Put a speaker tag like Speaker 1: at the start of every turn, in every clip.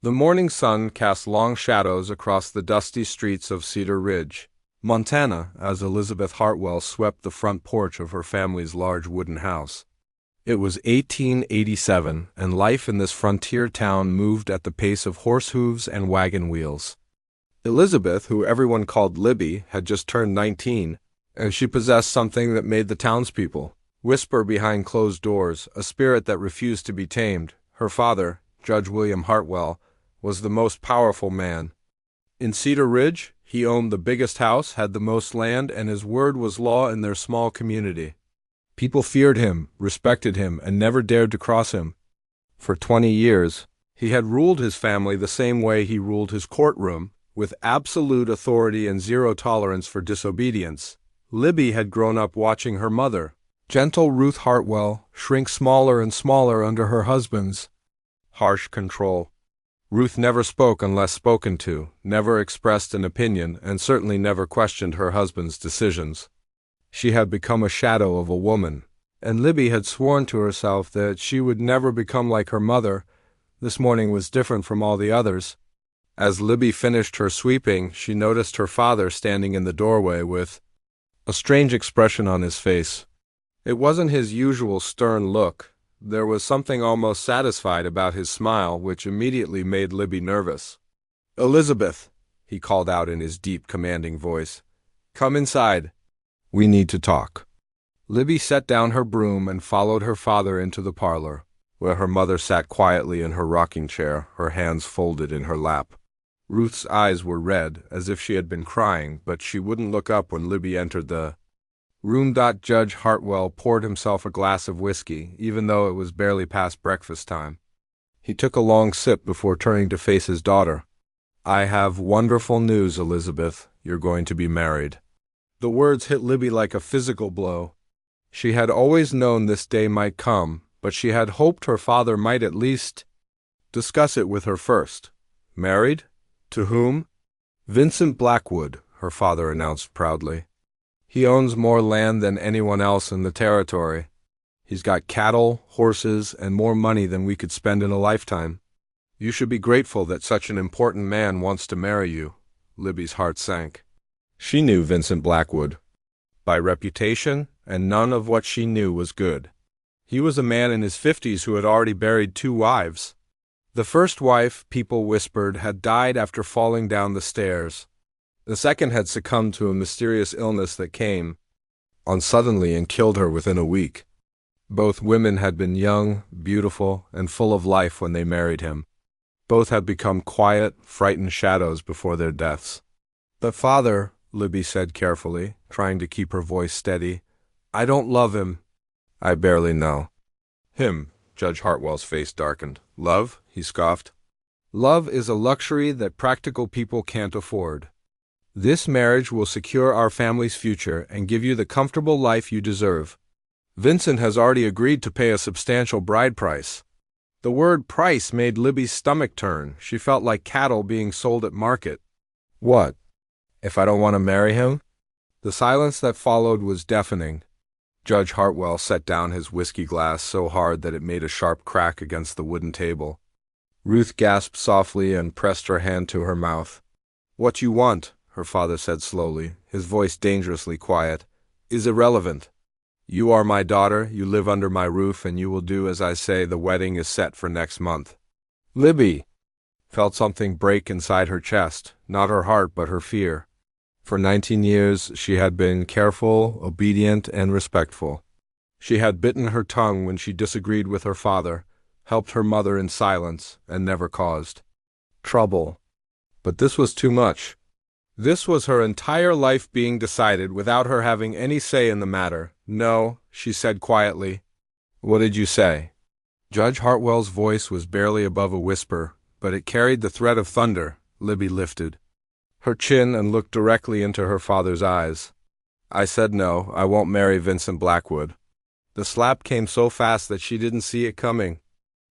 Speaker 1: The morning sun cast long shadows across the dusty streets of Cedar Ridge, Montana, as Elizabeth Hartwell swept the front porch of her family's large wooden house. It was 1887, and life in this frontier town moved at the pace of horse hooves and wagon wheels. Elizabeth, who everyone called Libby, had just turned 19, and she possessed something that made the townspeople whisper behind closed doors, a spirit that refused to be tamed. Her father, Judge William Hartwell, was the most powerful man. In Cedar Ridge, he owned the biggest house, had the most land, and his word was law in their small community. People feared him, respected him, and never dared to cross him. For 20 years, he had ruled his family the same way he ruled his courtroom, with absolute authority and zero tolerance for disobedience. Libby had grown up watching her mother, gentle Ruth Hartwell, shrink smaller and smaller under her husband's harsh control. Ruth never spoke unless spoken to, never expressed an opinion, and certainly never questioned her husband's decisions. She had become a shadow of a woman, and Libby had sworn to herself that she would never become like her mother. This morning was different from all the others. As Libby finished her sweeping, she noticed her father standing in the doorway with a strange expression on his face. It wasn't his usual stern look. There was something almost satisfied about his smile, which immediately made Libby nervous. "Elizabeth," he called out in his deep, commanding voice, "come inside. We need to talk." Libby set down her broom and followed her father into the parlor, where her mother sat quietly in her rocking chair, her hands folded in her lap. Ruth's eyes were red, as if she had been crying, but she wouldn't look up when Libby entered the room. Judge Hartwell poured himself a glass of whiskey, even though it was barely past breakfast time. He took a long sip before turning to face his daughter. "I have wonderful news, Elizabeth. You're going to be married." The words hit Libby like a physical blow. She had always known this day might come, but she had hoped her father might at least discuss it with her first. Married? To whom? "Vincent Blackwood," her father announced proudly. "He owns more land than anyone else in the territory. He's got cattle, horses, and more money than we could spend in a lifetime. You should be grateful that such an important man wants to marry you." Libby's heart sank. She knew Vincent Blackwood by reputation, and none of what she knew was good. He was a man in his 50s who had already buried 2 wives. The first wife, people whispered, had died after falling down the stairs. The second had succumbed to a mysterious illness that came on suddenly and killed her within a week. Both women had been young, beautiful, and full of life when they married him. Both had become quiet, frightened shadows before their deaths. "But father," Libby said carefully, trying to keep her voice steady, "I don't love him." "I barely know." "Him." Judge Hartwell's face darkened. "Love?" he scoffed. "Love is a luxury that practical people can't afford. This marriage will secure our family's future and give you the comfortable life you deserve. Vincent has already agreed to pay a substantial bride price." The word price made Libby's stomach turn. She felt like cattle being sold at market. "What? If I don't want to marry him?" The silence that followed was deafening. Judge Hartwell set down his whiskey glass so hard that it made a sharp crack against the wooden table. Ruth gasped softly and pressed her hand to her mouth. "What you want," her father said slowly, his voice dangerously quiet, "is irrelevant. You are my daughter, you live under my roof, and you will do as I say. The wedding is set for next month." Libby felt something break inside her chest, not her heart but her fear. For 19 years she had been careful, obedient, and respectful. She had bitten her tongue when she disagreed with her father, helped her mother in silence, and never caused trouble. But this was too much. This was her entire life being decided without her having any say in the matter. "No," she said quietly. "What did you say?" Judge Hartwell's voice was barely above a whisper, but it carried the threat of thunder. Libby lifted her chin and looked directly into her father's eyes. "I said no, I won't marry Vincent Blackwood." The slap came so fast that she didn't see it coming.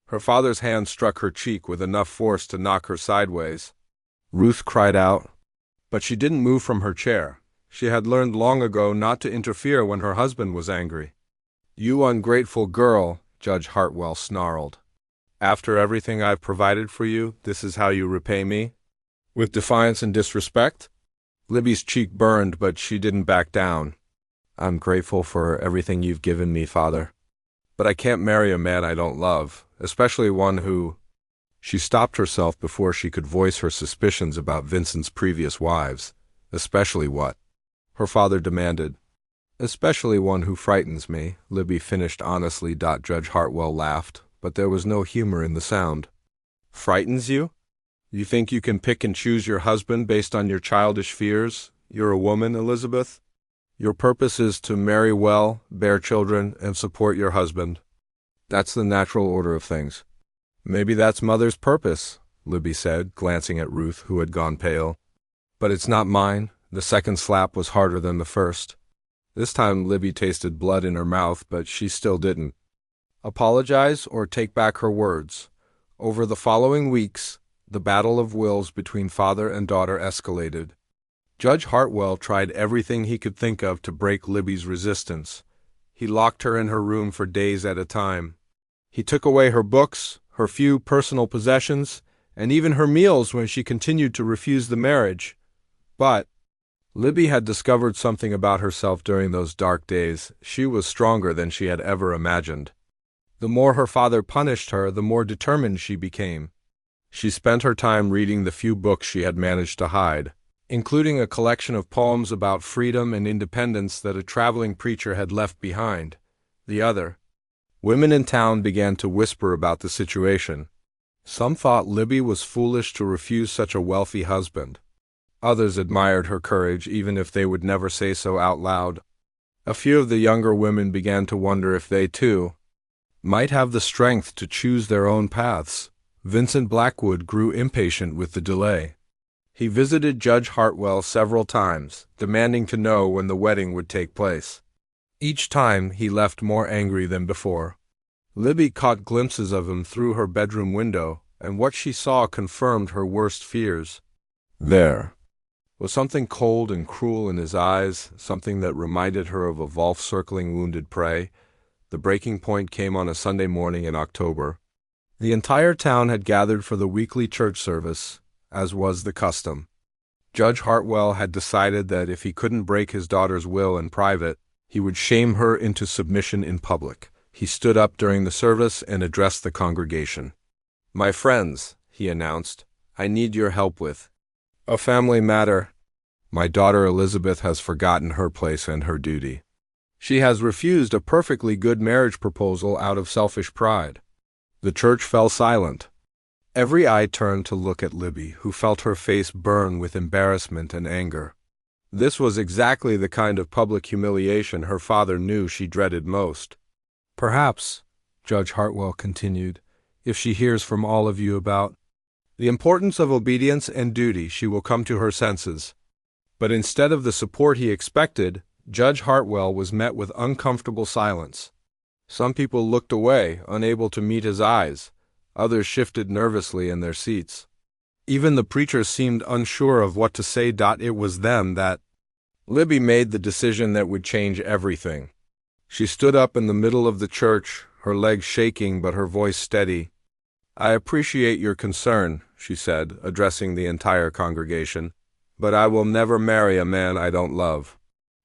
Speaker 1: Her father's hand struck her cheek with enough force to knock her sideways. Ruth cried out, but she didn't move from her chair. She had learned long ago not to interfere when her husband was angry. "You ungrateful girl," Judge Hartwell snarled. After everything I've provided for you, this is how you repay me? With defiance and disrespect? Libby's cheek burned, but she didn't back down. I'm grateful for everything you've given me, Father. But I can't marry a man I don't love, especially one who— She stopped herself before she could voice her suspicions about Vincent's previous wives. Especially what? Her father demanded. Especially one who frightens me, Libby finished honestly. Judge Hartwell laughed, but there was no humor in the sound. Frightens you? You think you can pick and choose your husband based on your childish fears? You're a woman, Elizabeth. Your purpose is to marry well, bear children, and support your husband. That's the natural order of things. Maybe that's Mother's purpose, Libby said, glancing at Ruth, who had gone pale. But it's not mine. The second slap was harder than the first. This time Libby tasted blood in her mouth, but she still didn't apologize or take back her words. Over the following weeks, the battle of wills between father and daughter escalated. Judge Hartwell tried everything he could think of to break Libby's resistance. He locked her in her room for days at a time. He took away her books, her few personal possessions, and even her meals when she continued to refuse the marriage. But Libby had discovered something about herself during those dark days. She was stronger than she had ever imagined. The more her father punished her, the more determined she became. She spent her time reading the few books she had managed to hide, including a collection of poems about freedom and independence that a traveling preacher had left behind. Women in town began to whisper about the situation. Some thought Libby was foolish to refuse such a wealthy husband. Others admired her courage, even if they would never say so out loud. A few of the younger women began to wonder if they, too, might have the strength to choose their own paths. Vincent Blackwood grew impatient with the delay. He visited Judge Hartwell several times, demanding to know when the wedding would take place. Each time he left more angry than before. Libby caught glimpses of him through her bedroom window, and what she saw confirmed her worst fears. There was something cold and cruel in his eyes, something that reminded her of a wolf circling wounded prey. The breaking point came on a Sunday morning in October. The entire town had gathered for the weekly church service, as was the custom. Judge Hartwell had decided that if he couldn't break his daughter's will in private, he would shame her into submission in public. He stood up during the service and addressed the congregation. "My friends," he announced, "I need your help with a family matter. My daughter Elizabeth has forgotten her place and her duty. She has refused a perfectly good marriage proposal out of selfish pride." The church fell silent. Every eye turned to look at Libby, who felt her face burn with embarrassment and anger. This was exactly the kind of public humiliation her father knew she dreaded most. "Perhaps," Judge Hartwell continued, "if she hears from all of you about the importance of obedience and duty, she will come to her senses." But instead of the support he expected, Judge Hartwell was met with uncomfortable silence. Some people looked away, unable to meet his eyes. Others shifted nervously in their seats. Even the preachers seemed unsure of what to say. It was then that Libby made the decision that would change everything. She stood up in the middle of the church, her legs shaking but her voice steady. "I appreciate your concern," she said, addressing the entire congregation, "but I will never marry a man I don't love.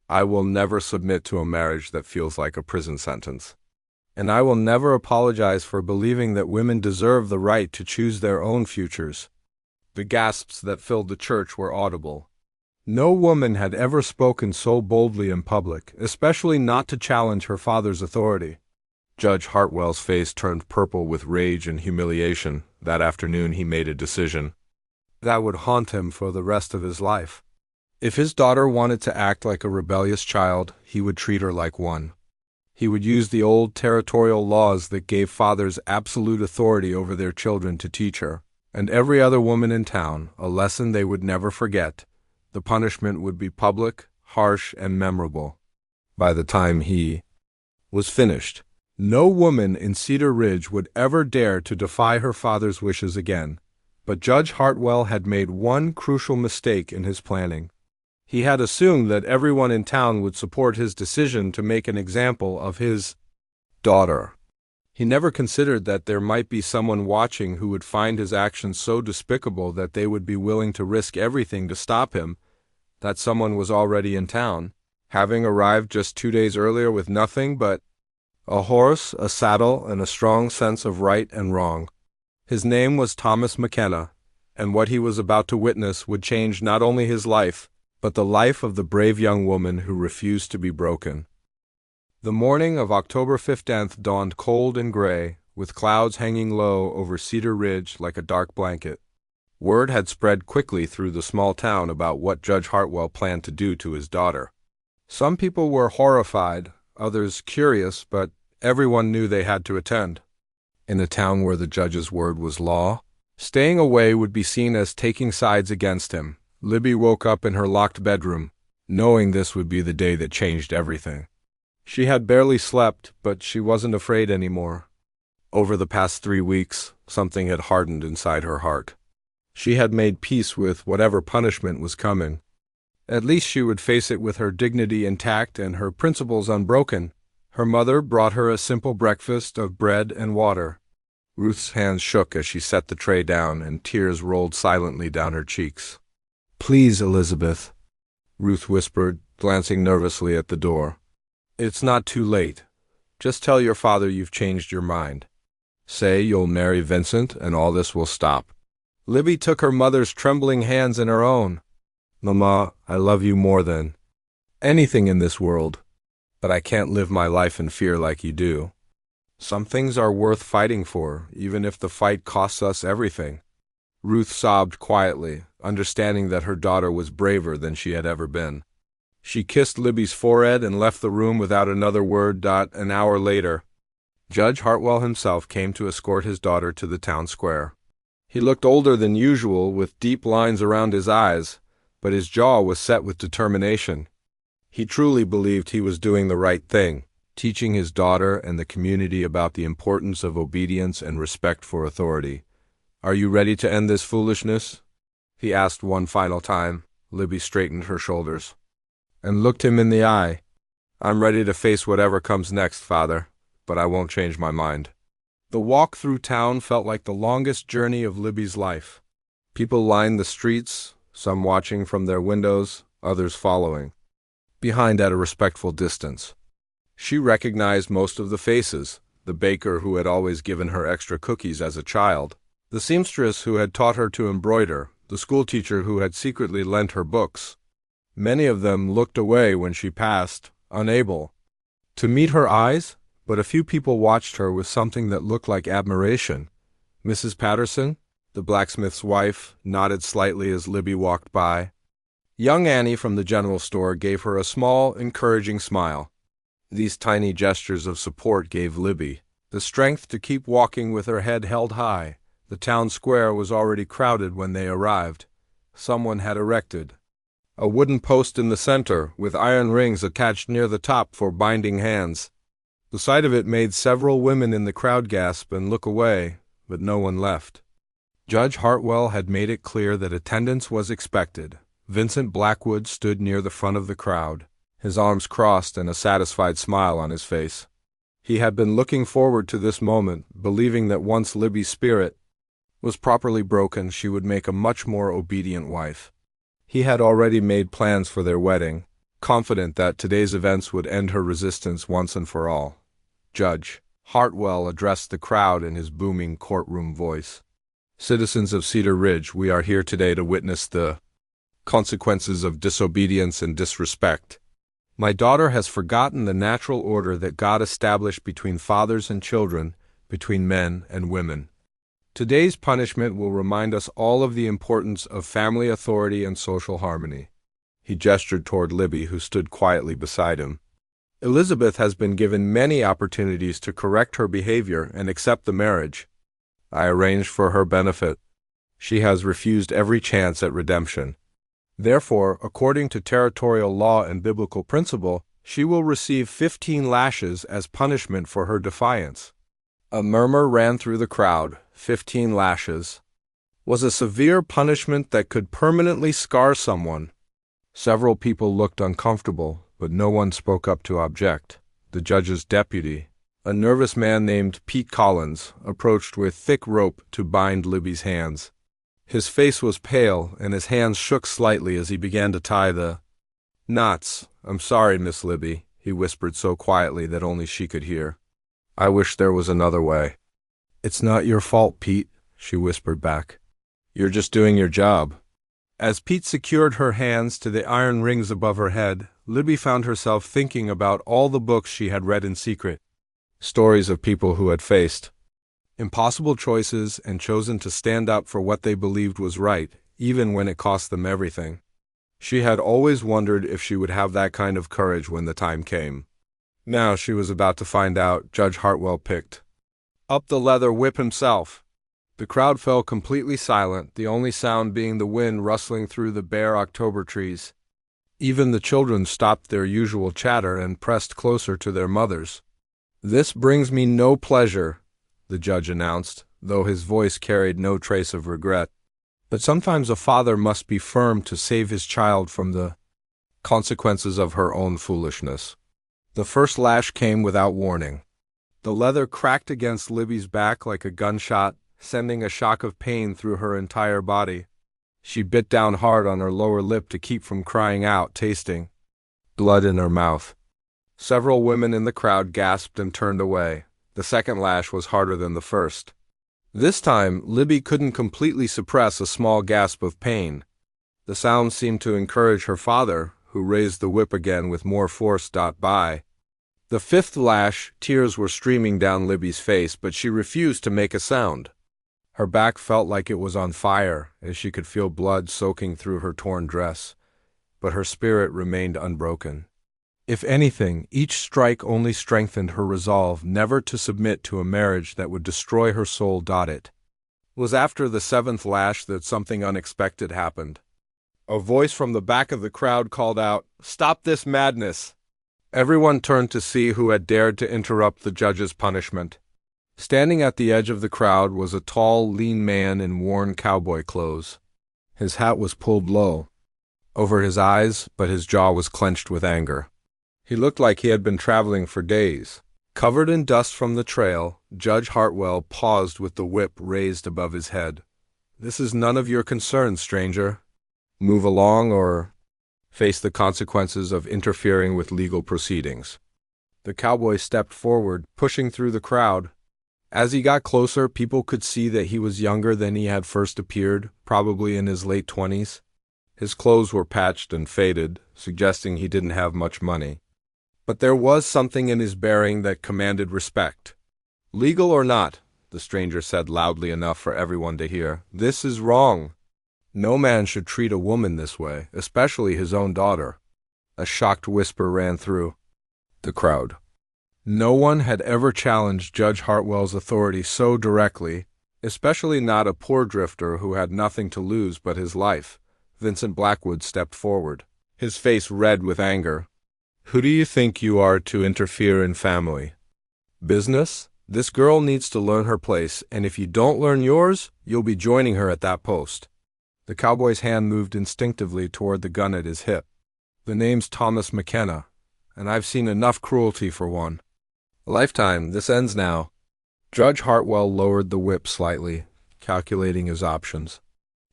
Speaker 1: I will never submit to a marriage that feels like a prison sentence. And I will never apologize for believing that women deserve the right to choose their own futures." The gasps that filled the church were audible. No woman had ever spoken so boldly in public, especially not to challenge her father's authority. Judge Hartwell's face turned purple with rage and humiliation. That afternoon he made a decision that would haunt him for the rest of his life. If his daughter wanted to act like a rebellious child, he would treat her like one. He would use the old territorial laws that gave fathers absolute authority over their children to teach her, and every other woman in town, a lesson they would never forget. The punishment would be public, harsh, and memorable. By the time he was finished, no woman in Cedar Ridge would ever dare to defy her father's wishes again. But Judge Hartwell had made one crucial mistake in his planning. He had assumed that everyone in town would support his decision to make an example of his daughter. He never considered that there might be someone watching who would find his actions so despicable that they would be willing to risk everything to stop him. That someone was already in town, having arrived just 2 days earlier with nothing but a horse, a saddle, and a strong sense of right and wrong. His name was Thomas McKenna, and what he was about to witness would change not only his life, but the life of the brave young woman who refused to be broken. The morning of October 15th dawned cold and gray, with clouds hanging low over Cedar Ridge like a dark blanket. Word had spread quickly through the small town about what Judge Hartwell planned to do to his daughter. Some people were horrified, others curious, but everyone knew they had to attend. In a town where the judge's word was law, staying away would be seen as taking sides against him. Libby woke up in her locked bedroom, knowing this would be the day that changed everything. She had barely slept, but she wasn't afraid anymore. Over the past 3 weeks, something had hardened inside her heart. She had made peace with whatever punishment was coming. At least she would face it with her dignity intact and her principles unbroken. Her mother brought her a simple breakfast of bread and water. Ruth's hands shook as she set the tray down, and tears rolled silently down her cheeks. "Please, Elizabeth," Ruth whispered, glancing nervously at the door. "It's not too late. Just tell your father you've changed your mind. Say you'll marry Vincent, and all this will stop." Libby took her mother's trembling hands in her own. "Mama, I love you more than anything in this world, but I can't live my life in fear like you do. Some things are worth fighting for, even if the fight costs us everything." Ruth sobbed quietly, understanding that her daughter was braver than she had ever been. She kissed Libby's forehead and left the room without another word. An hour later, Judge Hartwell himself came to escort his daughter to the town square. He looked older than usual, with deep lines around his eyes, but his jaw was set with determination. He truly believed he was doing the right thing, teaching his daughter and the community about the importance of obedience and respect for authority. "Are you ready to end this foolishness?" he asked one final time. Libby straightened her shoulders and looked him in the eye. "I'm ready to face whatever comes next, Father, but I won't change my mind." The walk through town felt like the longest journey of Libby's life. People lined the streets, some watching from their windows, others following behind at a respectful distance. She recognized most of the faces: the baker who had always given her extra cookies as a child, the seamstress who had taught her to embroider, the schoolteacher who had secretly lent her books. Many of them looked away when she passed, unable to meet her eyes, but a few people watched her with something that looked like admiration. Mrs. Patterson, the blacksmith's wife, nodded slightly as Libby walked by. Young Annie from the general store gave her a small, encouraging smile. These tiny gestures of support gave Libby the strength to keep walking with her head held high. The town square was already crowded when they arrived. Someone had erected a wooden post in the center, with iron rings attached near the top for binding hands. The sight of it made several women in the crowd gasp and look away, but no one left. Judge Hartwell had made it clear that attendance was expected. Vincent Blackwood stood near the front of the crowd, his arms crossed and a satisfied smile on his face. He had been looking forward to this moment, believing that once Libby's spirit was properly broken, she would make a much more obedient wife. He had already made plans for their wedding, confident that today's events would end her resistance once and for all. Judge Hartwell addressed the crowd in his booming courtroom voice. "Citizens of Cedar Ridge, we are here today to witness the consequences of disobedience and disrespect. My daughter has forgotten the natural order that God established between fathers and children, between men and women. Today's punishment will remind us all of the importance of family authority and social harmony." He gestured toward Libby, who stood quietly beside him. "Elizabeth has been given many opportunities to correct her behavior and accept the marriage I arranged for her benefit. She has refused every chance at redemption. Therefore, according to territorial law and biblical principle, she will receive 15 lashes as punishment for her defiance." A murmur ran through the crowd. 15 lashes was a severe punishment that could permanently scar someone. Several people looked uncomfortable, but no one spoke up to object. The judge's deputy, A nervous man named Pete Collins approached with thick rope to bind Libby's hands. His face was pale, and his hands shook slightly as he began to tie the knots. "I'm sorry, Miss Libby," he whispered so quietly that only she could hear. "I wish there was another way." "It's not your fault, Pete," she whispered back. "You're just doing your job." As Pete secured her hands to the iron rings above her head, Libby found herself thinking about all the books she had read in secret. Stories of people who had faced impossible choices and chosen to stand up for what they believed was right, even when it cost them everything. She had always wondered if she would have that kind of courage when the time came. Now she was about to find out. Judge Hartwell picked up the leather whip himself. The crowd fell completely silent, the only sound being the wind rustling through the bare October trees. Even the children stopped their usual chatter and pressed closer to their mothers. "This brings me no pleasure," the judge announced, though his voice carried no trace of regret. "But sometimes a father must be firm to save his child from the consequences of her own foolishness." The first lash came without warning. The leather cracked against Libby's back like a gunshot, sending a shock of pain through her entire body. She bit down hard on her lower lip to keep from crying out, tasting blood in her mouth. Several women in the crowd gasped and turned away. The second lash was harder than the first. This time, Libby couldn't completely suppress a small gasp of pain. The sound seemed to encourage her father, who raised the whip again with more force. By the fifth lash, tears were streaming down Libby's face, but she refused to make a sound. Her back felt like it was on fire, as she could feel blood soaking through her torn dress, but her spirit remained unbroken. If anything, each strike only strengthened her resolve never to submit to a marriage that would destroy her soul. It was after the seventh lash that something unexpected happened. A voice from the back of the crowd called out, "Stop this madness!" Everyone turned to see who had dared to interrupt the judge's punishment. Standing at the edge of the crowd was a tall, lean man in worn cowboy clothes. His hat was pulled low over his eyes, but his jaw was clenched with anger. He looked like he had been traveling for days. Covered in dust from the trail, Judge Hartwell paused with the whip raised above his head. "This is none of your concern, stranger. Move along or face the consequences of interfering with legal proceedings." The cowboy stepped forward, pushing through the crowd. As he got closer, people could see that he was younger than he had first appeared, probably in his late 20s. His clothes were patched and faded, suggesting he didn't have much money. But there was something in his bearing that commanded respect. "Legal or not," the stranger said loudly enough for everyone to hear, "this is wrong. No man should treat a woman this way, especially his own daughter." A shocked whisper ran through the crowd. No one had ever challenged Judge Hartwell's authority so directly, especially not a poor drifter who had nothing to lose but his life. Vincent Blackwood stepped forward, his face red with anger. "Who do you think you are to interfere in family business? This girl needs to learn her place, and if you don't learn yours, you'll be joining her at that post." The cowboy's hand moved instinctively toward the gun at his hip. "The name's Thomas McKenna, and I've seen enough cruelty for one. Lifetime, this ends now." Judge Hartwell lowered the whip slightly, calculating his options.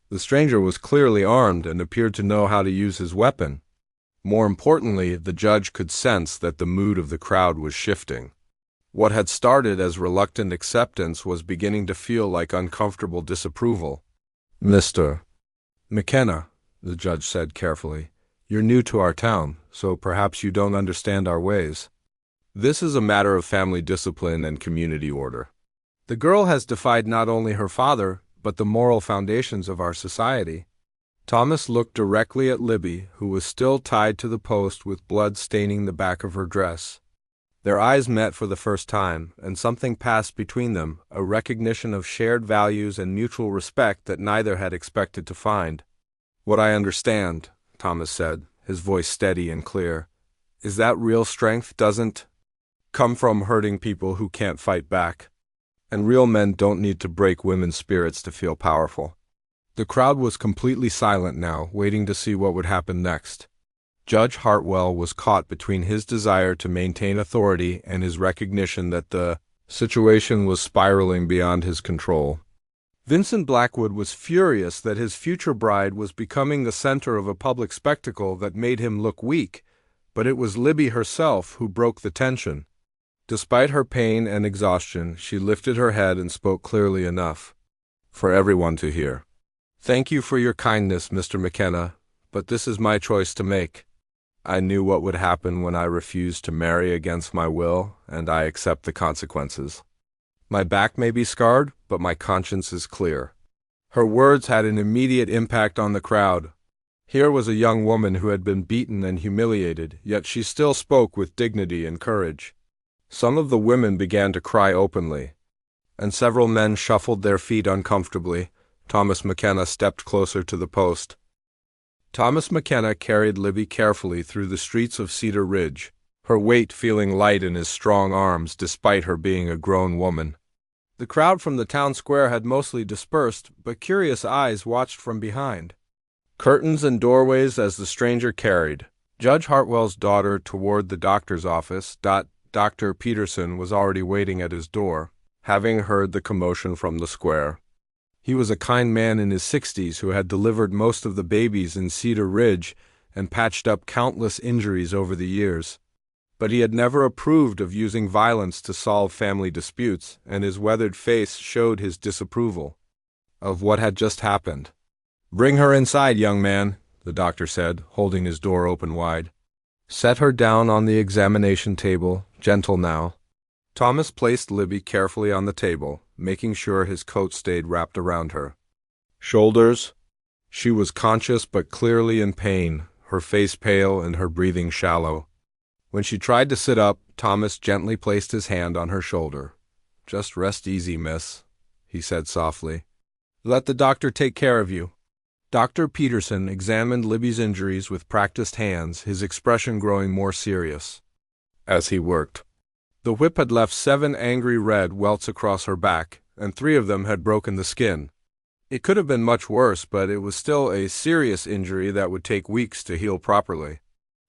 Speaker 1: The stranger was clearly armed and appeared to know how to use his weapon. More importantly, the judge could sense that the mood of the crowd was shifting. What had started as reluctant acceptance was beginning to feel like uncomfortable disapproval. "Mr. McKenna," the judge said carefully, "you're new to our town, so perhaps you don't understand our ways. This is a matter of family discipline and community order. The girl has defied not only her father, but the moral foundations of our society." Thomas looked directly at Libby, who was still tied to the post with blood staining the back of her dress. Their eyes met for the first time, and something passed between them, a recognition of shared values and mutual respect that neither had expected to find. "What I understand," Thomas said, his voice steady and clear, "is that real strength doesn't come from hurting people who can't fight back. And real men don't need to break women's spirits to feel powerful." The crowd was completely silent now, waiting to see what would happen next. Judge Hartwell was caught between his desire to maintain authority and his recognition that the situation was spiraling beyond his control. Vincent Blackwood was furious that his future bride was becoming the center of a public spectacle that made him look weak, but it was Libby herself who broke the tension. Despite her pain and exhaustion, she lifted her head and spoke clearly enough for everyone to hear. "Thank you for your kindness, Mr. McKenna, but this is my choice to make. I knew what would happen when I refused to marry against my will, and I accept the consequences. My back may be scarred, but my conscience is clear." Her words had an immediate impact on the crowd. Here was a young woman who had been beaten and humiliated, yet she still spoke with dignity and courage. Some of the women began to cry openly, and several men shuffled their feet uncomfortably. Thomas McKenna stepped closer to the post. Thomas McKenna carried Libby carefully through the streets of Cedar Ridge, her weight feeling light in his strong arms despite her being a grown woman. The crowd from the town square had mostly dispersed, but curious eyes watched from behind curtains and doorways as the stranger carried Judge Hartwell's daughter toward the doctor's office. Dr. Peterson was already waiting at his door, having heard the commotion from the square. He was a kind man in his 60s who had delivered most of the babies in Cedar Ridge and patched up countless injuries over the years. But he had never approved of using violence to solve family disputes, and his weathered face showed his disapproval of what had just happened. "Bring her inside, young man," the doctor said, holding his door open wide. "Set her down on the examination table, gentle now." Thomas placed Libby carefully on the table, making sure his coat stayed wrapped around her shoulders. She was conscious but clearly in pain, her face pale and her breathing shallow. When she tried to sit up, Thomas gently placed his hand on her shoulder. "Just rest easy, miss," he said softly. "Let the doctor take care of you." Dr. Peterson examined Libby's injuries with practiced hands, his expression growing more serious as he worked. The whip had left 7 angry red welts across her back, and 3 of them had broken the skin. It could have been much worse, but it was still a serious injury that would take weeks to heal properly.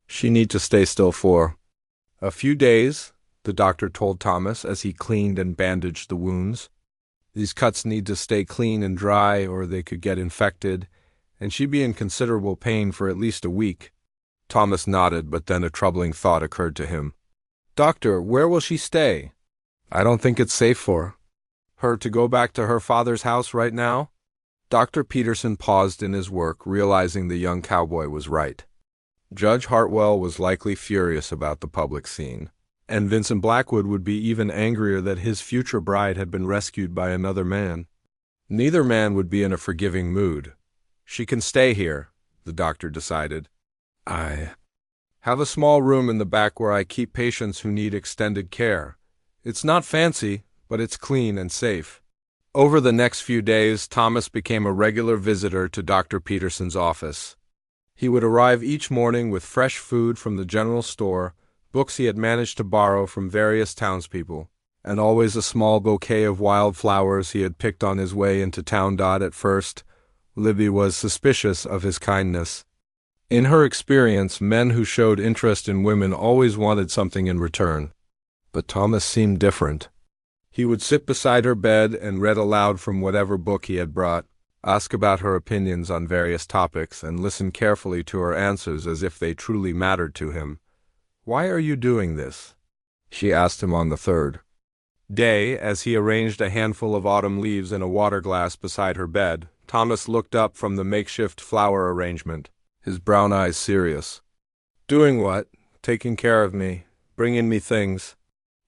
Speaker 1: "She need to stay still for a few days," the doctor told Thomas as he cleaned and bandaged the wounds. "These cuts need to stay clean and dry or they could get infected, and she'd be in considerable pain for at least a week." Thomas nodded, but then a troubling thought occurred to him. "Doctor, where will she stay? I don't think it's safe for her to go back to her father's house right now." Dr. Peterson paused in his work, realizing the young cowboy was right. Judge Hartwell was likely furious about the public scene, and Vincent Blackwood would be even angrier that his future bride had been rescued by another man. Neither man would be in a forgiving mood. "She can stay here," the doctor decided. "I have a small room in the back where I keep patients who need extended care. It's not fancy, but it's clean and safe." Over the next few days, Thomas became a regular visitor to Dr. Peterson's office. He would arrive each morning with fresh food from the general store, books he had managed to borrow from various townspeople, and always a small bouquet of wild flowers he had picked on his way into town. At first, Libby was suspicious of his kindness. In her experience, men who showed interest in women always wanted something in return. But Thomas seemed different. He would sit beside her bed and read aloud from whatever book he had brought, ask about her opinions on various topics, and listen carefully to her answers as if they truly mattered to him. "Why are you doing this?" she asked him on the 3rd day, as he arranged a handful of autumn leaves in a water glass beside her bed. Thomas looked up from the makeshift flower arrangement, his brown eyes serious. "Doing what? Taking care of me, bringing me things.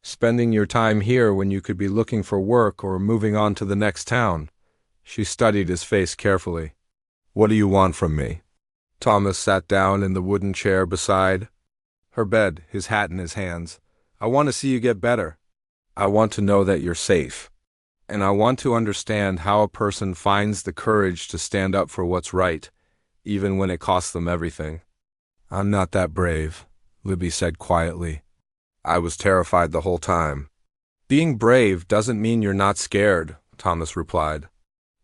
Speaker 1: Spending your time here when you could be looking for work or moving on to the next town." She studied his face carefully. "What do you want from me?" Thomas sat down in the wooden chair beside her bed, his hat in his hands. "I want to see you get better. I want to know that you're safe. And I want to understand how a person finds the courage to stand up for what's right, even when it costs them everything." "I'm not that brave," Libby said quietly. "I was terrified the whole time." "Being brave doesn't mean you're not scared," Thomas replied.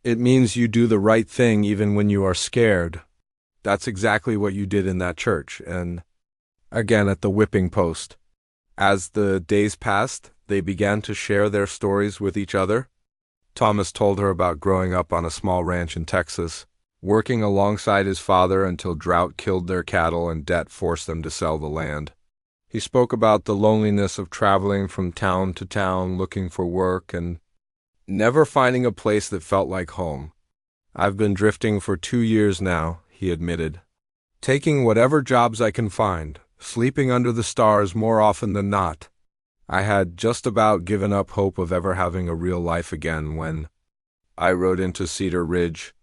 Speaker 1: "It means you do the right thing even when you are scared." That's exactly what you did in that church, and again at the whipping post. As the days passed, they began to share their stories with each other. Thomas told her about growing up on a small ranch in Texas, working alongside his father until drought killed their cattle and debt forced them to sell the land. He spoke about the loneliness of traveling from town to town looking for work and never finding a place that felt like home. "I've been drifting for 2 years now," he admitted, "taking whatever jobs I can find, sleeping under the stars more often than not. I had just about given up hope of ever having a real life again when I rode into Cedar Ridge."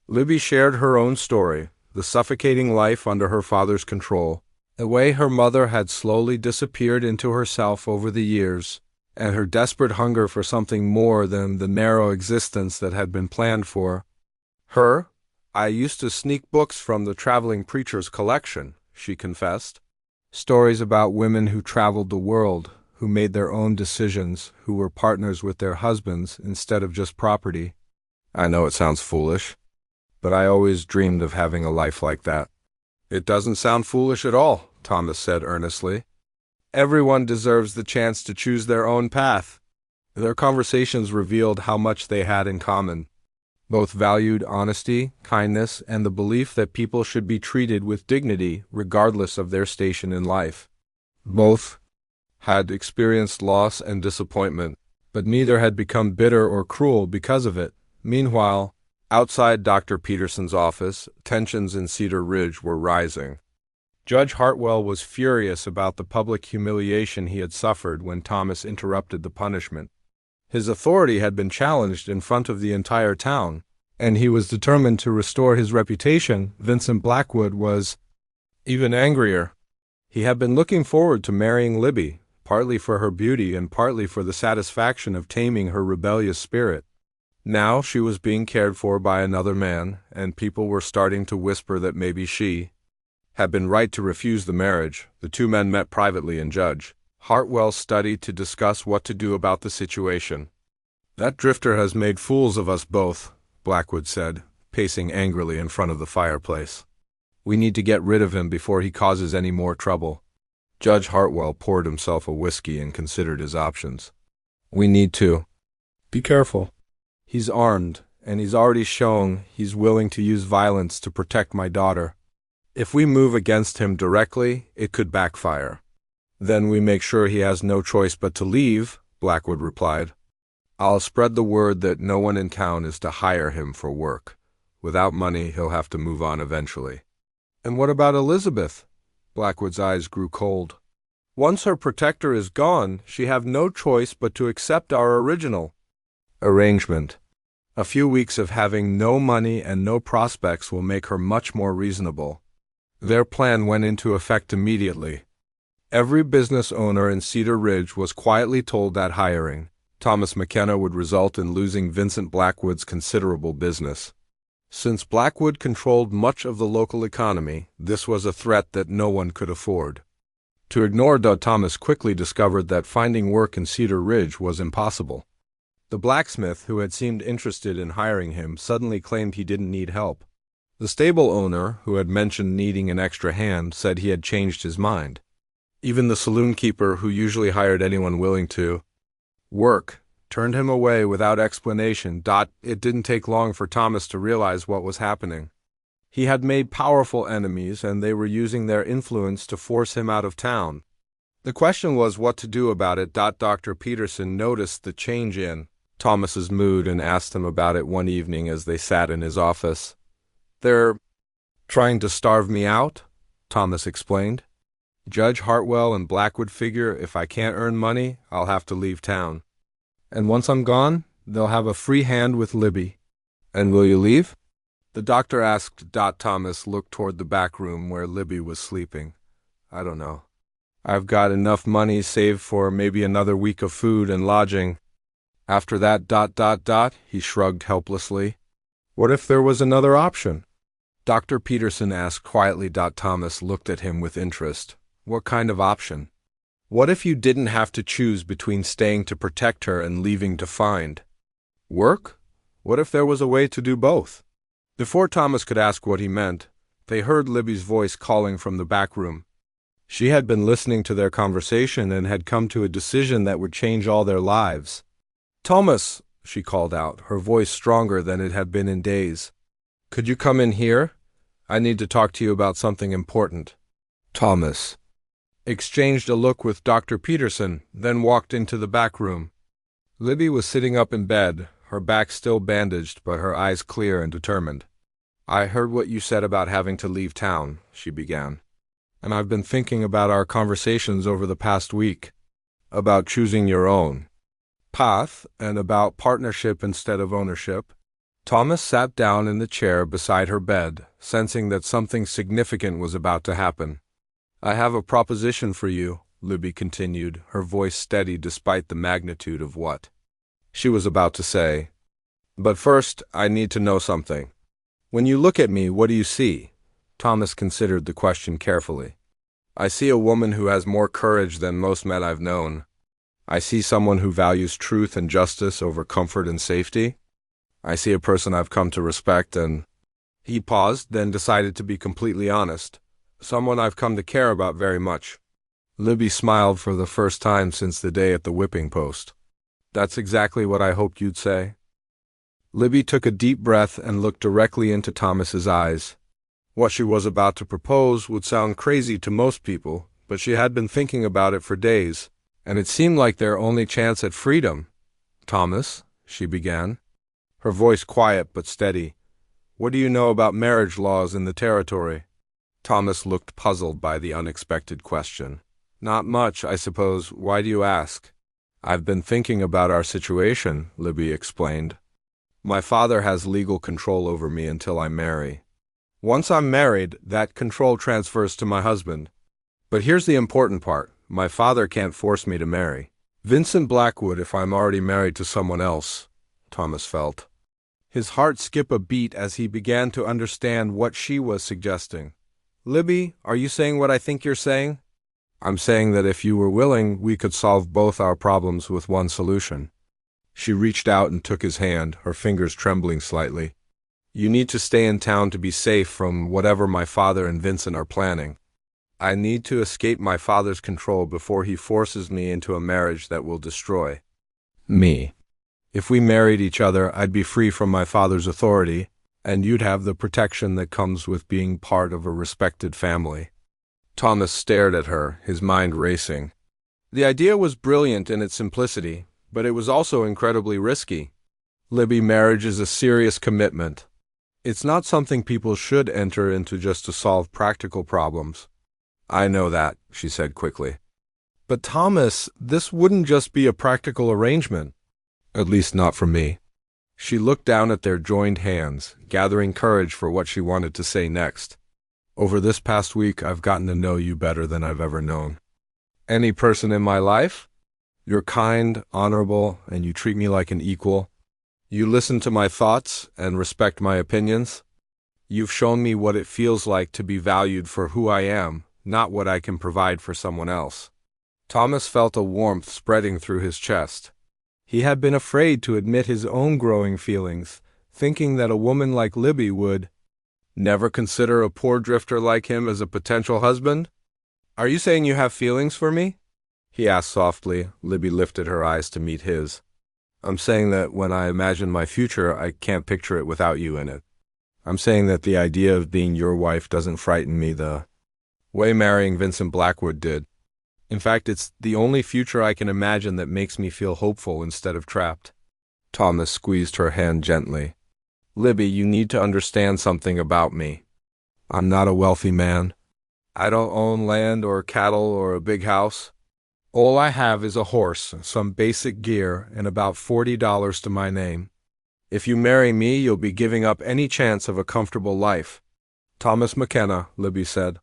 Speaker 1: Libby shared her own story, the suffocating life under her father's control, the way her mother had slowly disappeared into herself over the years, and her desperate hunger for something more than the narrow existence that had been planned for her. "I used to sneak books from the traveling preacher's collection," she confessed. "Stories about women who traveled the world, who made their own decisions, who were partners with their husbands instead of just property. I know it sounds foolish, but I always dreamed of having a life like that." "It doesn't sound foolish at all," Thomas said earnestly. "Everyone deserves the chance to choose their own path." Their conversations revealed how much they had in common. Both valued honesty, kindness, and the belief that people should be treated with dignity regardless of their station in life. Both had experienced loss and disappointment, but neither had become bitter or cruel because of it. Meanwhile, outside Dr. Peterson's office, tensions in Cedar Ridge were rising. Judge Hartwell was furious about the public humiliation he had suffered when Thomas interrupted the punishment. His authority had been challenged in front of the entire town, and he was determined to restore his reputation. Vincent Blackwood was even angrier. He had been looking forward to marrying Libby, partly for her beauty and partly for the satisfaction of taming her rebellious spirit. Now she was being cared for by another man, and people were starting to whisper that maybe she had been right to refuse the marriage. The two men met privately in Judge Hartwell's study to discuss what to do about the situation. "That drifter has made fools of us both," Blackwood said, pacing angrily in front of the fireplace. "We need to get rid of him before he causes any more trouble." Judge Hartwell poured himself a whiskey and considered his options. "We need to be careful. He's armed, and he's already shown he's willing to use violence to protect my daughter. If we move against him directly, it could backfire. Then we make sure he has no choice but to leave," Blackwood replied. "I'll spread the word that no one in town is to hire him for work. Without money, he'll have to move on eventually." "And what about Elizabeth?" Blackwood's eyes grew cold. "Once her protector is gone, she have no choice but to accept our original arrangement. A few weeks of having no money and no prospects will make her much more reasonable." Their plan went into effect immediately. Every business owner in Cedar Ridge was quietly told that hiring Thomas McKenna would result in losing Vincent Blackwood's considerable business. Since Blackwood controlled much of the local economy, this was a threat that no one could afford. To ignore Thomas quickly discovered that finding work in Cedar Ridge was impossible. The blacksmith who had seemed interested in hiring him suddenly claimed he didn't need help. The stable owner, who had mentioned needing an extra hand, said he had changed his mind. Even the saloon keeper, who usually hired anyone willing to work, turned him away without explanation. It didn't take long for Thomas to realize what was happening. He had made powerful enemies, and they were using their influence to force him out of town. The question was what to do about it. Dr. Peterson noticed the change in Thomas's mood and asked him about it one evening as they sat in his office. "They're trying to starve me out," Thomas explained. "Judge Hartwell and Blackwood figure if I can't earn money, I'll have to leave town. And once I'm gone, they'll have a free hand with Libby." "And will you leave?" the doctor asked. Thomas looked toward the back room where Libby was sleeping. "I don't know. I've got enough money saved for maybe another week of food and lodging. After that, he shrugged helplessly. "What if there was another option?" Dr. Peterson asked quietly. Thomas looked at him with interest. "What kind of option?" "What if you didn't have to choose between staying to protect her and leaving to find work? What if there was a way to do both?" Before Thomas could ask what he meant, They heard Libby's voice calling from the back room. She had been listening to their conversation and had come to a decision that would change all their lives. "Thomas," she called out, her voice stronger than it had been in days. "Could you come in here? I need to talk to you about something important." Thomas exchanged a look with Dr. Peterson, then walked into the back room. Libby was sitting up in bed, her back still bandaged but her eyes clear and determined. "I heard what you said about having to leave town," she began. "And I've been thinking about our conversations over the past week, about choosing your own path and about partnership instead of ownership." Thomas sat down in the chair beside her bed, sensing that something significant was about to happen. "I have a proposition for you," Libby continued, her voice steady despite the magnitude of what she was about to say. "But first, I need to know something. When you look at me, what do you see?" Thomas considered the question carefully. "I see a woman who has more courage than most men I've known. I see someone who values truth and justice over comfort and safety. I see a person I've come to respect and—" He paused, then decided to be completely honest. "Someone I've come to care about very much." Libby smiled for the first time since the day at the whipping post. "That's exactly what I hoped you'd say." Libby took a deep breath and looked directly into Thomas's eyes. What she was about to propose would sound crazy to most people, but she had been thinking about it for days, and it seemed like their only chance at freedom. "Thomas," she began, her voice quiet but steady, "what do you know about marriage laws in the territory?" Thomas looked puzzled by the unexpected question. "Not much, I suppose. Why do you ask?" "I've been thinking about our situation," Libby explained. "My father has legal control over me until I marry. Once I'm married, that control transfers to my husband. But here's the important part. My father can't force me to marry Vincent Blackwood if I'm already married to someone else," Thomas felt. His heart skipped a beat as he began to understand what she was suggesting. "Libby, are you saying what I think you're saying?" "I'm saying that if you were willing, we could solve both our problems with one solution." She reached out and took his hand, her fingers trembling slightly. "You need to stay in town to be safe from whatever my father and Vincent are planning. I need to escape my father's control before he forces me into a marriage that will destroy me. If we married each other, I'd be free from my father's authority, and you'd have the protection that comes with being part of a respected family." Thomas stared at her, his mind racing. The idea was brilliant in its simplicity, but it was also incredibly risky. "Libby, marriage is a serious commitment. It's not something people should enter into just to solve practical problems." "I know that," she said quickly. "But Thomas, this wouldn't just be a practical arrangement. At least not for me." She looked down at their joined hands, gathering courage for what she wanted to say next. "Over this past week, I've gotten to know you better than I've ever known any person in my life. You're kind, honorable, and you treat me like an equal. You listen to my thoughts and respect my opinions. You've shown me what it feels like to be valued for who I am, not what I can provide for someone else." Thomas felt a warmth spreading through his chest. He had been afraid to admit his own growing feelings, thinking that a woman like Libby would never consider a poor drifter like him as a potential husband. "Are you saying you have feelings for me?" he asked softly. Libby lifted her eyes to meet his. "I'm saying that when I imagine my future, I can't picture it without you in it. I'm saying that the idea of being your wife doesn't frighten me the way marrying Vincent Blackwood did. In fact, it's the only future I can imagine that makes me feel hopeful instead of trapped." Thomas squeezed her hand gently. "Libby, you need to understand something about me. I'm not a wealthy man. I don't own land or cattle or a big house. All I have is a horse, some basic gear, and about $40 to my name. If you marry me, you'll be giving up any chance of a comfortable life." "Thomas McKenna," Libby said,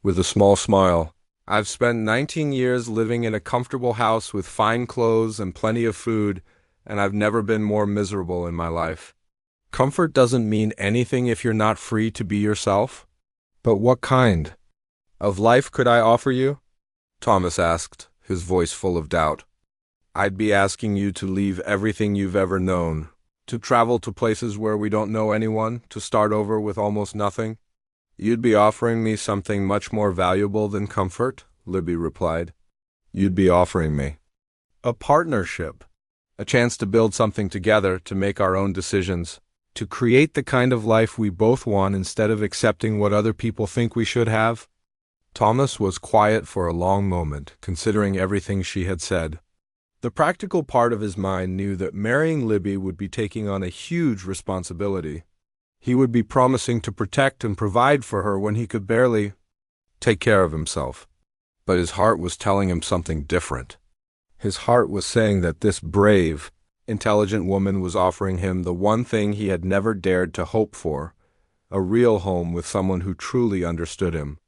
Speaker 1: with a small smile, "I've spent 19 years living in a comfortable house with fine clothes and plenty of food, and I've never been more miserable in my life. Comfort doesn't mean anything if you're not free to be yourself." "But what kind of life could I offer you?" Thomas asked, his voice full of doubt. "I'd be asking you to leave everything you've ever known, to travel to places where we don't know anyone, to start over with almost nothing. You'd be offering me something much more valuable than comfort, Libby replied. You'd be offering me a partnership, a chance to build something together, to make our own decisions, to create the kind of life we both want instead of accepting what other people think we should have. Thomas was quiet for a long moment, considering everything she had said. The practical part of his mind knew that marrying Libby would be taking on a huge responsibility. He would be promising to protect and provide for her when he could barely take care of himself. But his heart was telling him something different. His heart was saying that this brave, intelligent woman was offering him the one thing he had never dared to hope for, a real home with someone who truly understood him.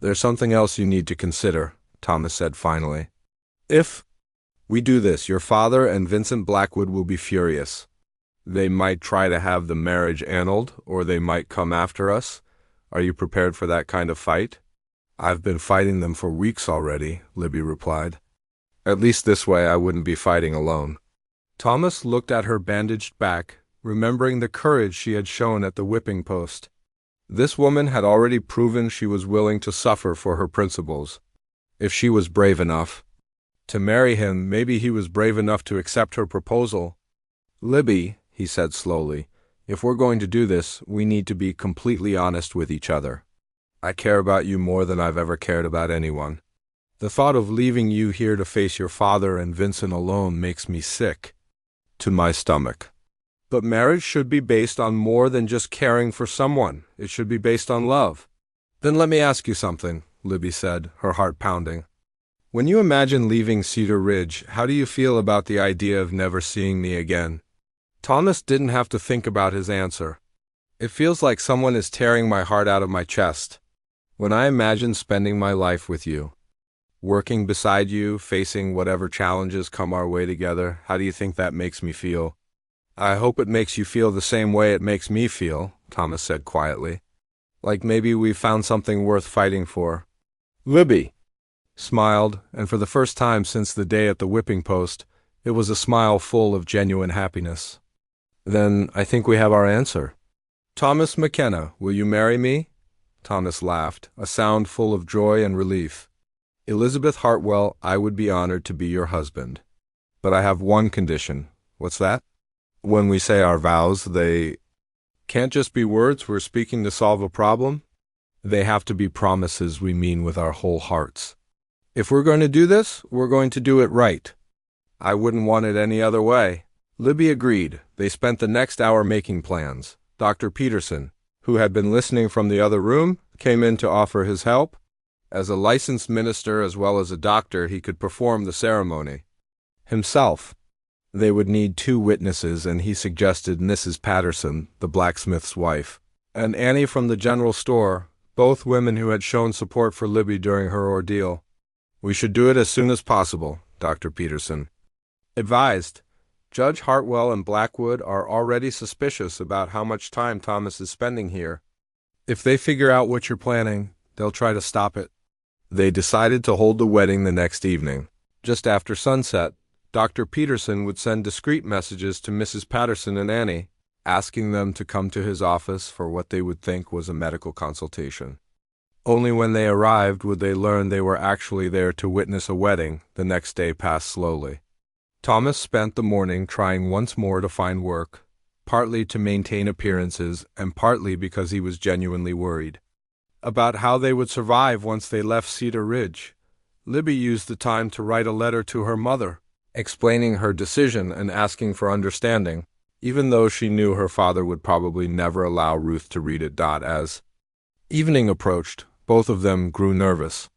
Speaker 1: There's something else you need to consider, Thomas said finally. If we do this, your father and Vincent Blackwood will be furious. They might try to have the marriage annulled, or they might come after us. Are you prepared for that kind of fight? I've been fighting them for weeks already, Libby replied. At least this way I wouldn't be fighting alone. Thomas looked at her bandaged back, remembering the courage she had shown at the whipping post. This woman had already proven she was willing to suffer for her principles. If she was brave enough to marry him, maybe he was brave enough to accept her proposal. Libby, he said slowly, if we're going to do this, we need to be completely honest with each other. I care about you more than I've ever cared about anyone. The thought of leaving you here to face your father and Vincent alone makes me sick to my stomach. But marriage should be based on more than just caring for someone. It should be based on love. Then let me ask you something, Libby said, her heart pounding. When you imagine leaving Cedar Ridge, how do you feel about the idea of never seeing me again? Thomas didn't have to think about his answer. It feels like someone is tearing my heart out of my chest. When I imagine spending my life with you, working beside you, facing whatever challenges come our way together, how do you think that makes me feel? I hope it makes you feel the same way it makes me feel, Thomas said quietly. Like maybe we've found something worth fighting for. Libby smiled, and for the first time since the day at the whipping post, it was a smile full of genuine happiness. Then I think we have our answer. Thomas McKenna, will you marry me? Thomas laughed, a sound full of joy and relief. Elizabeth Hartwell, I would be honored to be your husband. But I have one condition. What's that? When we say our vows, they can't just be words we're speaking to solve a problem. They have to be promises we mean with our whole hearts. If we're going to do this, we're going to do it right. I wouldn't want it any other way. Libby agreed. They spent the next hour making plans. Dr. Peterson, who had been listening from the other room, came in to offer his help. As a licensed minister as well as a doctor, he could perform the ceremony himself. They would need 2 witnesses, and he suggested Mrs. Patterson, the blacksmith's wife, and Annie from the general store, both women who had shown support for Libby during her ordeal. We should do it as soon as possible, Dr. Peterson advised. Judge Hartwell and Blackwood are already suspicious about how much time Thomas is spending here. If they figure out what you're planning, they'll try to stop it. They decided to hold the wedding the next evening. Just after sunset, Dr. Peterson would send discreet messages to Mrs. Patterson and Annie, asking them to come to his office for what they would think was a medical consultation. Only when they arrived would they learn they were actually there to witness a wedding. The next day passed slowly. Thomas spent the morning trying once more to find work, partly to maintain appearances and partly because he was genuinely worried about how they would survive once they left Cedar Ridge. Libby used the time to write a letter to her mother, explaining her decision and asking for understanding, even though she knew her father would probably never allow Ruth to read it. As evening approached, both of them grew nervous.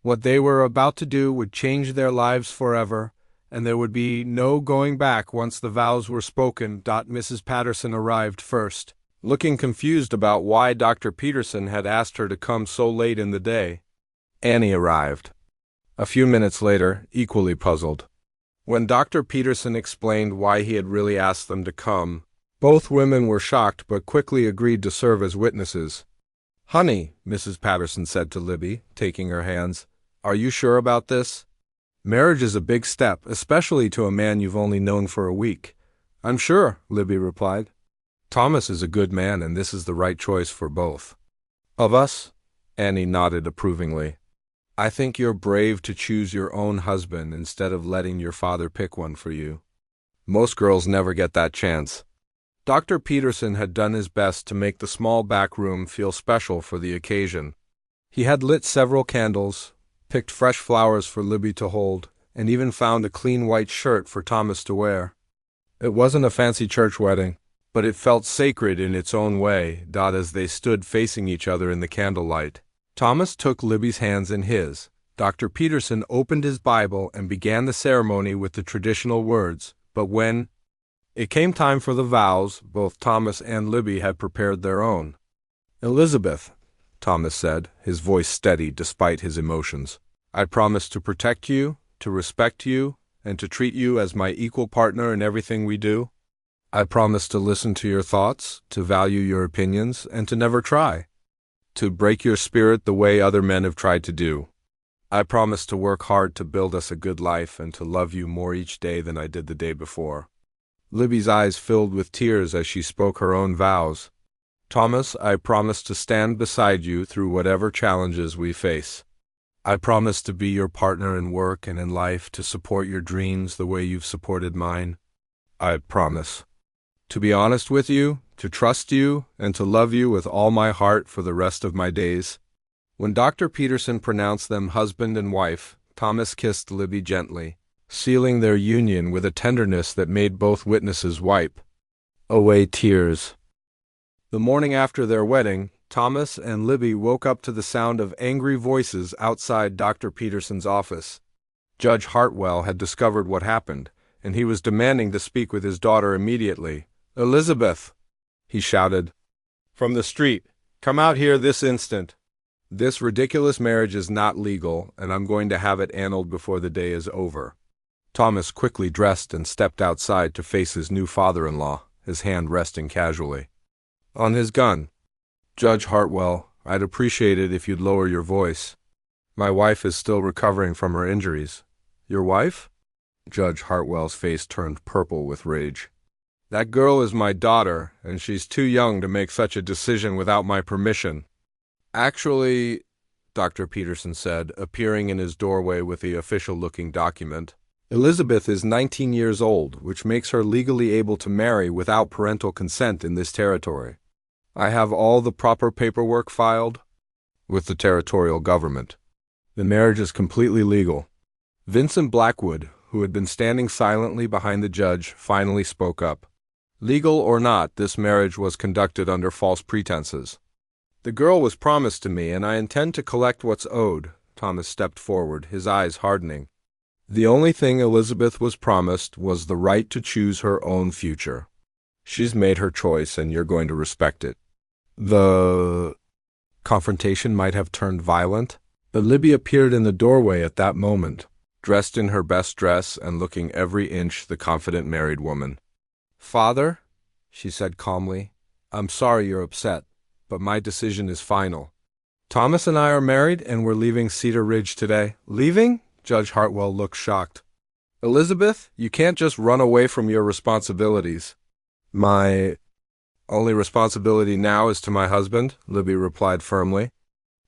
Speaker 1: What they were about to do would change their lives forever, and there would be no going back once the vows were spoken. Mrs. Patterson arrived first, looking confused about why Dr. Peterson had asked her to come so late in the day. Annie arrived a few minutes later, equally puzzled. When Dr. Peterson explained why he had really asked them to come, both women were shocked but quickly agreed to serve as witnesses. Honey, Mrs. Patterson said to Libby, taking her hands, are you sure about this? Marriage is a big step, especially to a man you've only known for a week. I'm sure, Libby replied. Thomas is a good man, and this is the right choice for both. Of us? Annie nodded approvingly. I think you're brave to choose your own husband instead of letting your father pick one for you. Most girls never get that chance. Dr. Peterson had done his best to make the small back room feel special for the occasion. He had lit several candles, picked fresh flowers for Libby to hold, and even found a clean white shirt for Thomas to wear. It wasn't a fancy church wedding, but it felt sacred in its own way, as they stood facing each other in the candlelight. Thomas took Libby's hands in his. Dr. Peterson opened his Bible and began the ceremony with the traditional words, but when it came time for the vows, both Thomas and Libby had prepared their own. Elizabeth, Thomas said, his voice steady despite his emotions, I promise to protect you, to respect you, and to treat you as my equal partner in everything we do. I promise to listen to your thoughts, to value your opinions, and to never try to break your spirit the way other men have tried to do. I promise to work hard to build us a good life and to love you more each day than I did the day before. Libby's eyes filled with tears as she spoke her own vows. Thomas, I promise to stand beside you through whatever challenges we face. I promise to be your partner in work and in life, to support your dreams the way you've supported mine. I promise to be honest with you, to trust you, and to love you with all my heart for the rest of my days. When Dr. Peterson pronounced them husband and wife, Thomas kissed Libby gently, sealing their union with a tenderness that made both witnesses wipe away tears. The morning after their wedding, Thomas and Libby woke up to the sound of angry voices outside Dr. Peterson's office. Judge Hartwell had discovered what happened, and he was demanding to speak with his daughter immediately. Elizabeth, he shouted from the street, come out here this instant. This ridiculous marriage is not legal, and I'm going to have it annulled before the day is over. Thomas quickly dressed and stepped outside to face his new father-in-law, his hand resting casually on his gun. Judge Hartwell, I'd appreciate it if you'd lower your voice. My wife is still recovering from her injuries. Your wife? Judge Hartwell's face turned purple with rage. That girl is my daughter, and she's too young to make such a decision without my permission. Actually, Dr. Peterson said, appearing in his doorway with the official-looking document, Elizabeth is 19 years old, which makes her legally able to marry without parental consent in this territory. I have all the proper paperwork filed with the territorial government. The marriage is completely legal. Vincent Blackwood, who had been standing silently behind the judge, finally spoke up. Legal or not, this marriage was conducted under false pretenses. The girl was promised to me, and I intend to collect what's owed. Thomas stepped forward, his eyes hardening. The only thing Elizabeth was promised was the right to choose her own future. She's made her choice, and you're going to respect it. The confrontation might have turned violent, but Libby appeared in the doorway at that moment, dressed in her best dress and looking every inch the confident married woman. Father, she said calmly, I'm sorry you're upset, but my decision is final. Thomas and I are married, and we're leaving Cedar Ridge today. Leaving? Judge Hartwell looked shocked. Elizabeth, you can't just run away from your responsibilities. My only responsibility now is to my husband, Libby replied firmly.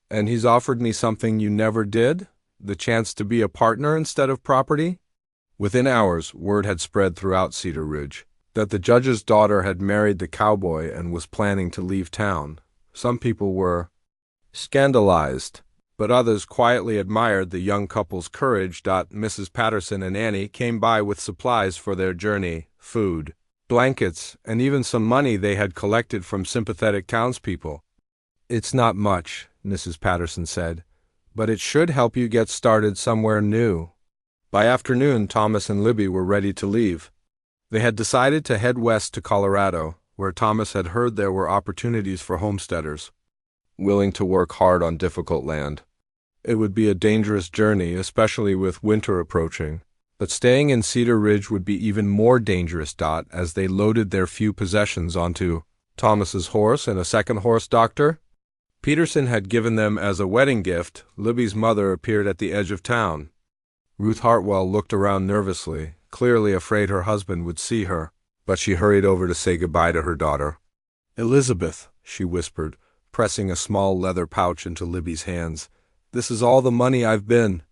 Speaker 1: And he's offered me something you never did? The chance to be a partner instead of property? Within hours, word had spread throughout Cedar Ridge that the judge's daughter had married the cowboy and was planning to leave town. Some people were scandalized, but others quietly admired the young couple's courage. Mrs. Patterson and Annie came by with supplies for their journey, food, blankets, and even some money they had collected from sympathetic townspeople. It's not much, Mrs. Patterson said, but it should help you get started somewhere new. By afternoon, Thomas and Libby were ready to leave. They had decided to head west to Colorado, where Thomas had heard there were opportunities for homesteaders willing to work hard on difficult land. It would be a dangerous journey, especially with winter approaching, but staying in Cedar Ridge would be even more dangerous. As they loaded their few possessions onto Thomas's horse and a second horse Dr. Peterson had given them as a wedding gift, Libby's mother appeared at the edge of town. Ruth Hartwell looked around nervously, clearly afraid her husband would see her, but she hurried over to say goodbye to her daughter. Elizabeth, she whispered, pressing a small leather pouch into Libby's hands. "This is all the money I've been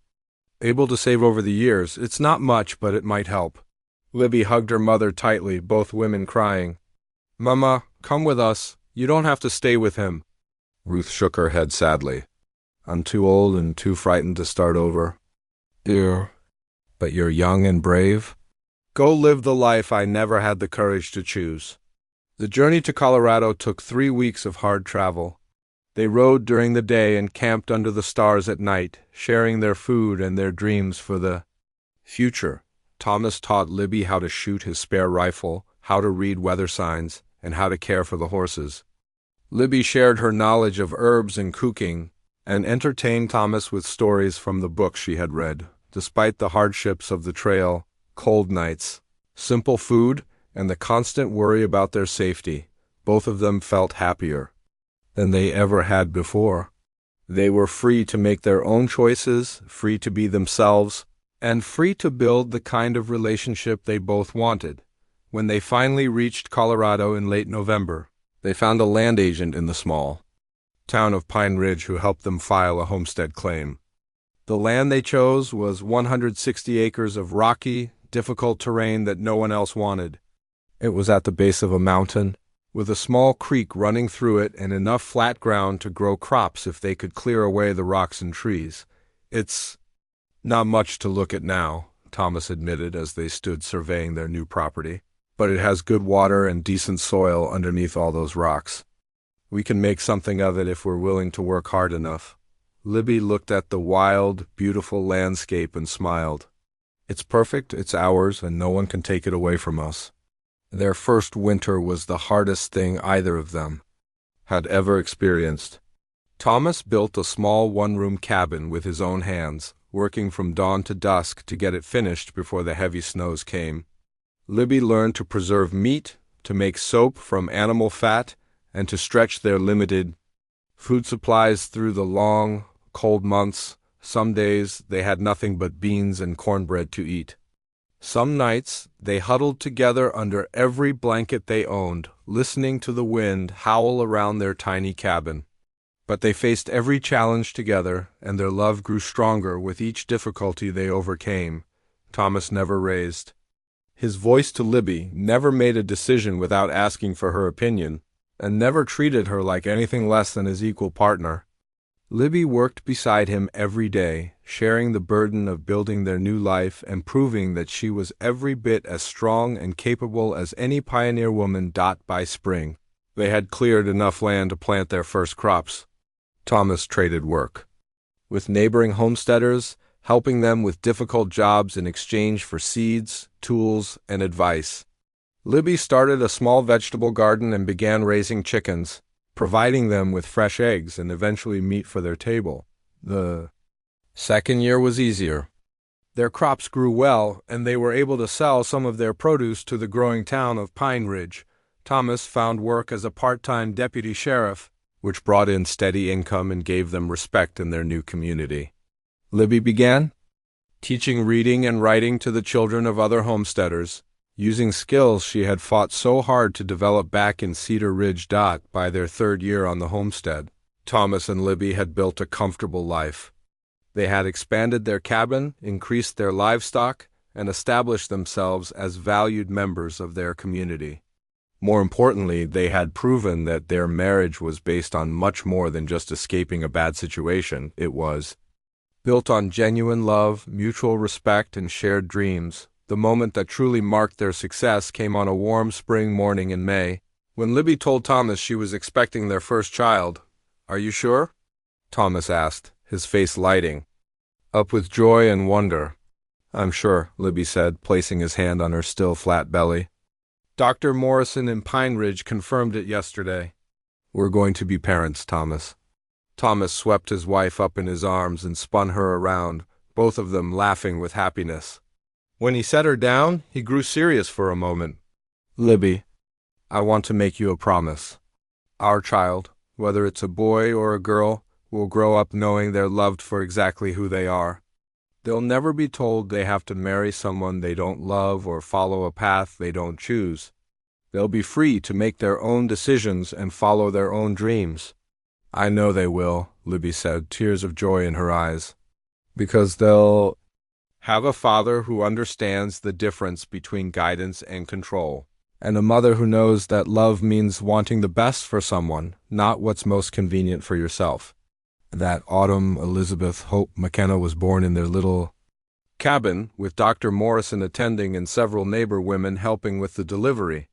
Speaker 1: able to save over the years. It's not much, but it might help." Libby hugged her mother tightly, both women crying. "Mama, come with us. You don't have to stay with him." Ruth shook her head sadly. "I'm too old and too frightened to start over." "Dear, but you're young and brave. Go live the life I never had the courage to choose." The journey to Colorado took 3 weeks of hard travel. They rode during the day and camped under the stars at night, sharing their food and their dreams for the future. Thomas taught Libby how to shoot his spare rifle, how to read weather signs, and how to care for the horses. Libby shared her knowledge of herbs and cooking, and entertained Thomas with stories from the books she had read. Despite the hardships of the trail, cold nights, simple food, and the constant worry about their safety, both of them felt happier than they ever had before. They were free to make their own choices, free to be themselves, and free to build the kind of relationship they both wanted. When they finally reached Colorado in late November, they found a land agent in the small town of Pine Ridge who helped them file a homestead claim. The land they chose was 160 acres of rocky, difficult terrain that no one else wanted. It was at the base of a mountain, with a small creek running through it and enough flat ground to grow crops if they could clear away the rocks and trees. "It's not much to look at now," Thomas admitted as they stood surveying their new property, "but it has good water and decent soil underneath all those rocks. We can make something of it if we're willing to work hard enough." Libby looked at the wild, beautiful landscape and smiled. "It's perfect, it's ours, and no one can take it away from us." Their first winter was the hardest thing either of them had ever experienced. Thomas built a small one-room cabin with his own hands, working from dawn to dusk to get it finished before the heavy snows came. Libby learned to preserve meat, to make soap from animal fat, and to stretch their limited food supplies through the long, cold months. Some days they had nothing but beans and cornbread to eat. Some nights they huddled together under every blanket they owned, listening to the wind howl around their tiny cabin. But they faced every challenge together, and their love grew stronger with each difficulty they overcame. Thomas never raised his voice to Libby, never made a decision without asking for her opinion, and never treated her like anything less than his equal partner. Libby worked beside him every day, sharing the burden of building their new life and proving that she was every bit as strong and capable as any pioneer woman. By spring, they had cleared enough land to plant their first crops. Thomas traded work with neighboring homesteaders, helping them with difficult jobs in exchange for seeds, tools, and advice. Libby started a small vegetable garden and began raising chickens, providing them with fresh eggs and eventually meat for their table. The second year was easier. Their crops grew well, and they were able to sell some of their produce to the growing town of Pine Ridge. Thomas found work as a part-time deputy sheriff, which brought in steady income and gave them respect in their new community. Libby began teaching reading and writing to the children of other homesteaders, using skills she had fought so hard to develop back in Cedar Ridge. By their third year on the homestead, Thomas and Libby had built a comfortable life. They had expanded their cabin, increased their livestock, and established themselves as valued members of their community. More importantly, they had proven that their marriage was based on much more than just escaping a bad situation. It was built on genuine love, mutual respect, and shared dreams. The moment that truly marked their success came on a warm spring morning in May, when Libby told Thomas she was expecting their first child. "Are you sure?" Thomas asked, his face lighting up with joy and wonder. "I'm sure," Libby said, placing his hand on her still flat belly. "Dr. Morrison in Pine Ridge confirmed it yesterday." "We're going to be parents, Thomas." Thomas swept his wife up in his arms and spun her around, both of them laughing with happiness. When he set her down, he grew serious for a moment. "Libby, I want to make you a promise. Our child, whether it's a boy or a girl, will grow up knowing they're loved for exactly who they are. They'll never be told they have to marry someone they don't love or follow a path they don't choose. They'll be free to make their own decisions and follow their own dreams. I know they will, Libby said, tears of joy in her eyes. Because they'll have a father who understands the difference between guidance and control, and a mother who knows that love means wanting the best for someone, not what's most convenient for yourself. That autumn, Elizabeth Hope McKenna was born in their little cabin, with Dr. Morrison attending and several neighbor women helping with the delivery.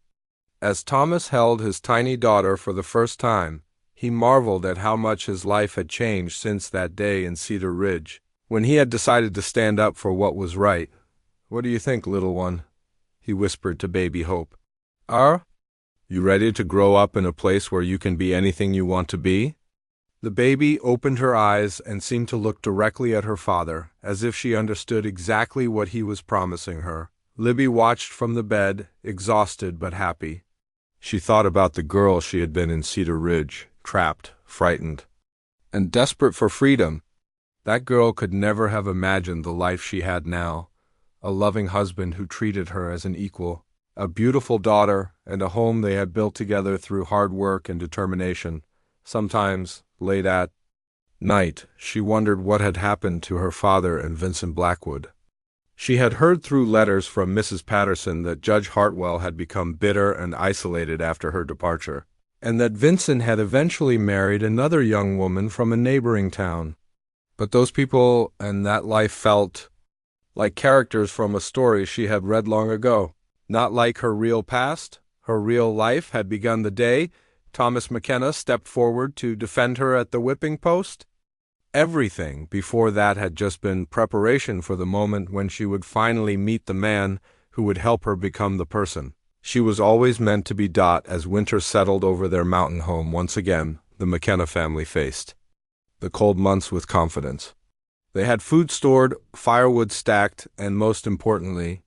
Speaker 1: As Thomas held his tiny daughter for the first time, he marveled at how much his life had changed since that day in Cedar Ridge, when he had decided to stand up for what was right. "What do you think, little one?" he whispered to baby Hope. "Are you ready to grow up in a place where you can be anything you want to be?" The baby opened her eyes and seemed to look directly at her father, as if she understood exactly what he was promising her. Libby watched from the bed, exhausted but happy. She thought about the girl she had been in Cedar Ridge, trapped, frightened, and desperate for freedom. That girl could never have imagined the life she had now, a loving husband who treated her as an equal, a beautiful daughter, and a home they had built together through hard work and determination. Sometimes, late at night, she wondered what had happened to her father and Vincent Blackwood. She had heard through letters from Mrs. Patterson that Judge Hartwell had become bitter and isolated after her departure, and that Vincent had eventually married another young woman from a neighboring town. But those people and that life felt like characters from a story she had read long ago, not like her real past. Her real life had begun the day Thomas McKenna stepped forward to defend her at the whipping post. Everything before that had just been preparation for the moment when she would finally meet the man who would help her become the person she was always meant to be. As winter settled over their mountain home once again, the McKenna family faced the cold months with confidence. They had food stored, firewood stacked, and most importantly,